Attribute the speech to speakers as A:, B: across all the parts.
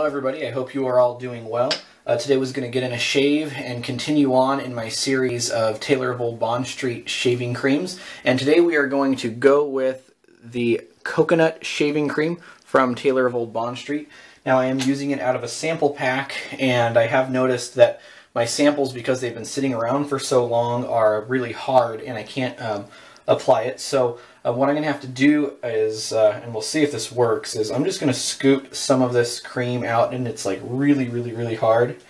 A: Hello everybody, I hope you are all doing well. Today was going to get in a shave and continue on in my series of Taylor of Old Bond Street shaving creams. And today we are going to go with the coconut shaving cream from Taylor of Old Bond Street. Now I am using it out of a sample pack, and I have noticed that my samples, because they've been sitting around for so long, are really hard and I can't apply it. So what I'm going to have to do is, and we'll see if this works, is I'm just going to scoop some of this cream out, and it's like really hard.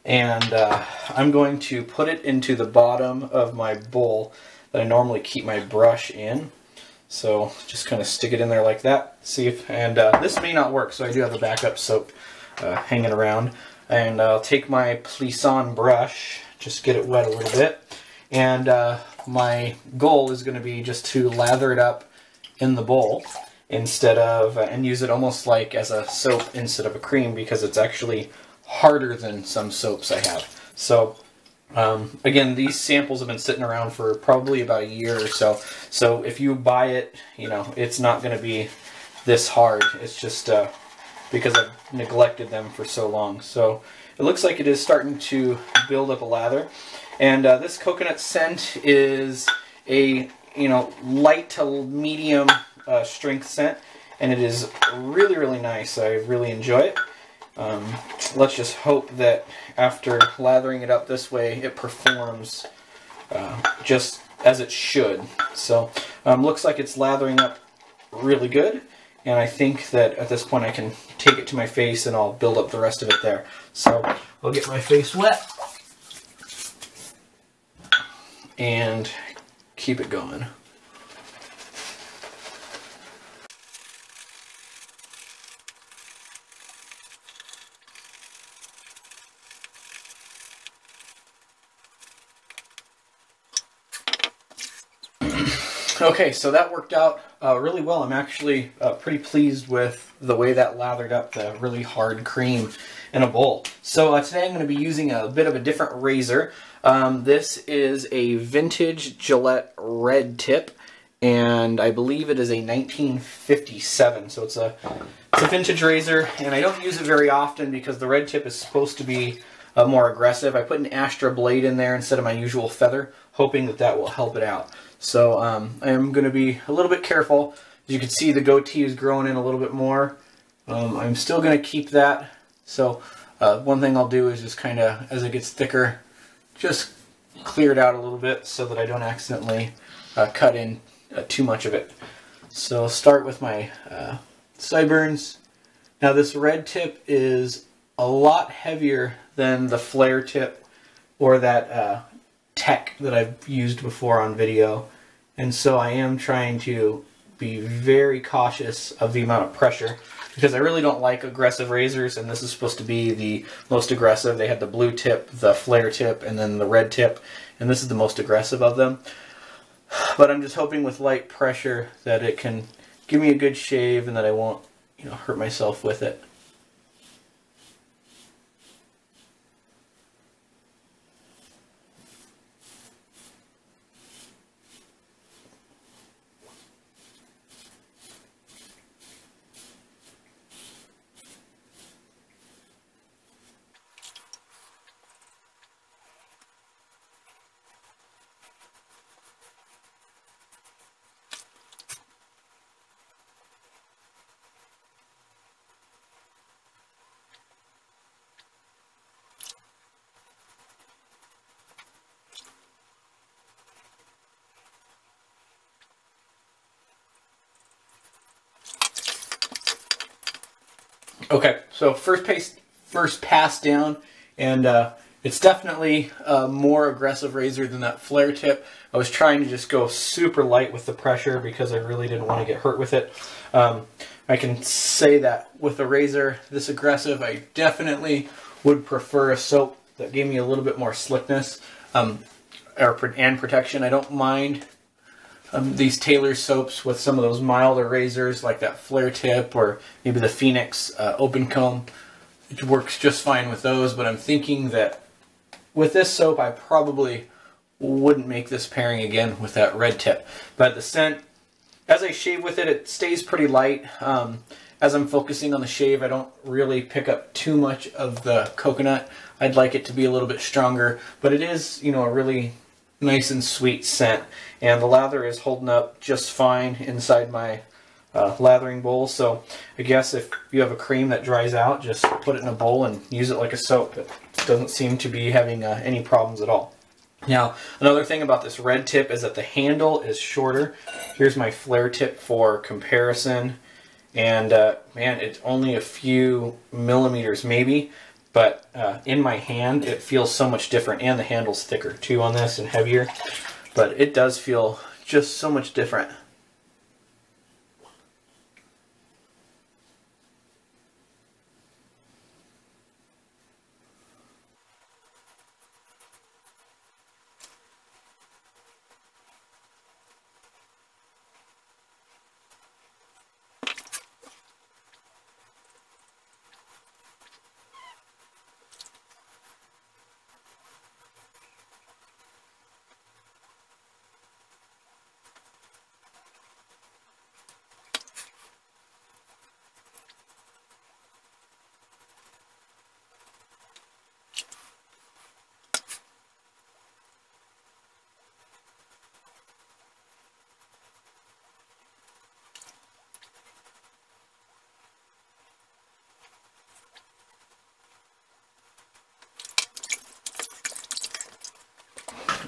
A: And I'm going to put it into the bottom of my bowl that I normally keep my brush in. So just kind of stick it in there like that. See if, and this may not work, so I do have a backup soap hanging around. And I'll take my Plisson brush, just get it wet a little bit. And my goal is going to be just to lather it up in the bowl instead of, and use it almost like as a soap instead of a cream, because it's actually harder than some soaps I have. So again, these samples have been sitting around for probably about a year or so. So if you buy it, you know, it's not going to be this hard. It's just because I've neglected them for so long. So it looks like it is starting to build up a lather. And this coconut scent is a, light to medium strength scent, and it is really nice. I really enjoy it. Let's just hope that after lathering it up this way, it performs just as it should. So looks like it's lathering up really good, and I think that at this point I can take it to my face and I'll build up the rest of it there. So I'll get my face wet and keep it going. Okay, so that worked out really well. I'm actually pretty pleased with the way that lathered up the really hard cream in a bowl. So today I'm going to be using a bit of a different razor. This is a vintage Gillette red tip, and I believe it is a 1957. So it's a vintage razor, and I don't use it very often because the red tip is supposed to be more aggressive. I put an Astra blade in there instead of my usual feather, hoping that that will help it out. So I'm going to be a little bit careful. As you can see, the goatee is growing in a little bit more. I'm still going to keep that. So one thing I'll do is just kind of, as it gets thicker, just clear it out a little bit so that I don't accidentally cut in too much of it. So I'll start with my sideburns. Now this red tip is a lot heavier than the flare tip or that tech that I've used before on video, and so I am trying to be very cautious of the amount of pressure, because I really don't like aggressive razors, and this is supposed to be the most aggressive. They had the blue tip, the flare tip, and then the red tip, and this is the most aggressive of them. But I'm just hoping with light pressure that it can give me a good shave and that I won't, hurt myself with it. Okay, so first pass down, and it's definitely a more aggressive razor than that flare tip. I was trying to just go super light with the pressure because I really didn't want to get hurt with it. I can say that with a razor this aggressive, I definitely would prefer a soap that gave me a little bit more slickness and protection. I don't mind these Taylor soaps with some of those milder razors like that flare tip or maybe the Phoenix open comb. It works just fine with those, but I'm thinking that with this soap I probably wouldn't make this pairing again with that red tip. But the scent, as I shave with it, it stays pretty light. as I'm focusing on the shave, I don't really pick up too much of the coconut. I'd like it to be a little bit stronger, but it is, you know, a really nice and sweet scent. And the lather is holding up just fine inside my lathering bowl. So I guess if you have a cream that dries out, just put it in a bowl and use it like a soap. It doesn't seem to be having any problems at all. Now, another thing about this red tip is that the handle is shorter. Here's my flare tip for comparison. And man, it's only a few millimeters maybe, but in my hand it feels so much different, and the handle's thicker too on this and heavier, but it does feel just so much different.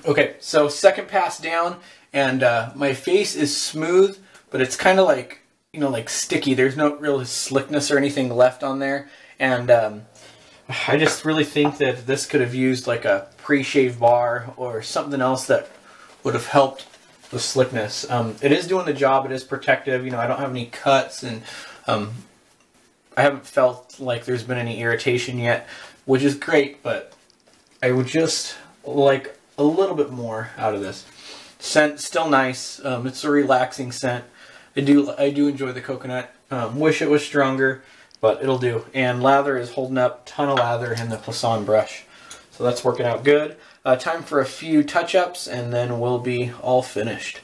A: Okay, so second pass down, and my face is smooth, but it's kind of like, you know, like sticky. There's no real slickness or anything left on there, and I just really think that this could have used like a pre-shave bar or something else that would have helped the slickness. It is doing the job. It is protective. You know, I don't have any cuts, and I haven't felt like there's been any irritation yet, which is great, but I would just like a little bit more out of this. Scent still nice. It's a relaxing scent. I do enjoy the coconut. Wish it was stronger, but it'll do. And lather is holding up. Ton of lather in the Plisson brush, so that's working out good. Time for a few touch-ups, and then we'll be all finished.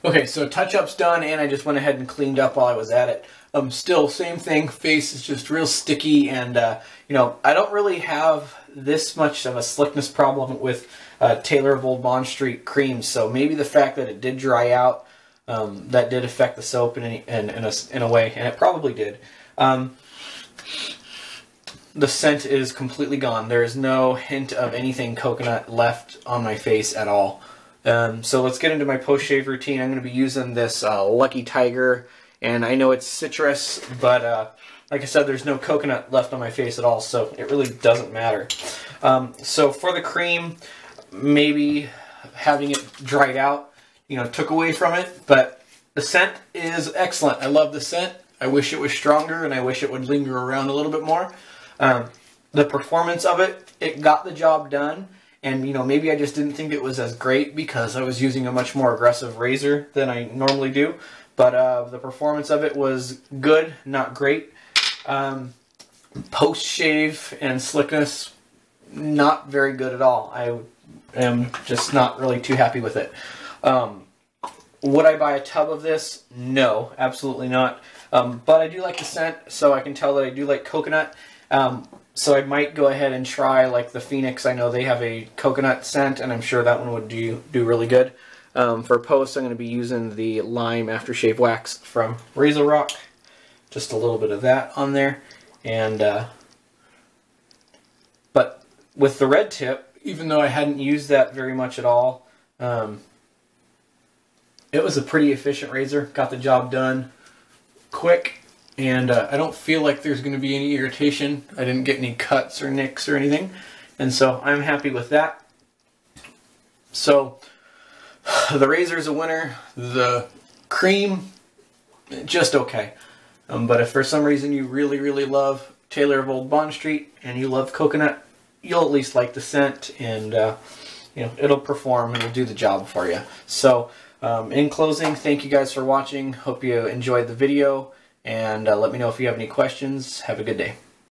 A: Okay, so touch-up's done, and I just went ahead and cleaned up while I was at it. Still, same thing, face is just real sticky, and you know, I don't really have this much of a slickness problem with Taylor of Old Bond Street creams, so maybe the fact that it did dry out, that did affect the soap in a way, and it probably did. The scent is completely gone. There is no hint of anything coconut left on my face at all. So let's get into my post-shave routine. I'm going to be using this Lucky Tiger, and I know it's citrus, but like I said, there's no coconut left on my face at all, so it really doesn't matter. So for the cream, maybe having it dried out, you know, took away from it, but the scent is excellent. I love the scent. I wish it was stronger, and I wish it would linger around a little bit more. The performance of it, it got the job done. And, you know, maybe I just didn't think it was as great because I was using a much more aggressive razor than I normally do. But the performance of it was good, not great. Post-shave and slickness, not very good at all. I am just not really too happy with it. Would I buy a tub of this? No, absolutely not. But I do like the scent, so I can tell that I do like coconut. So I might go ahead and try like the Phoenix. I know they have a coconut scent, and I'm sure that one would do really good. For post, I'm going to be using the Lime Aftershave Wax from RazoRock. Just a little bit of that on there. And but with the red tip, even though I hadn't used that very much at all, it was a pretty efficient razor. Got the job done quick. And I don't feel like there's going to be any irritation. I didn't get any cuts or nicks or anything. And so I'm happy with that. So the razor is a winner. The cream, just okay. But if for some reason you really love Taylor of Old Bond Street and you love coconut, you'll at least like the scent, and you know, it'll perform, it'll do the job for you. So in closing, thank you guys for watching. Hope you enjoyed the video, and let me know if you have any questions. Have a good day.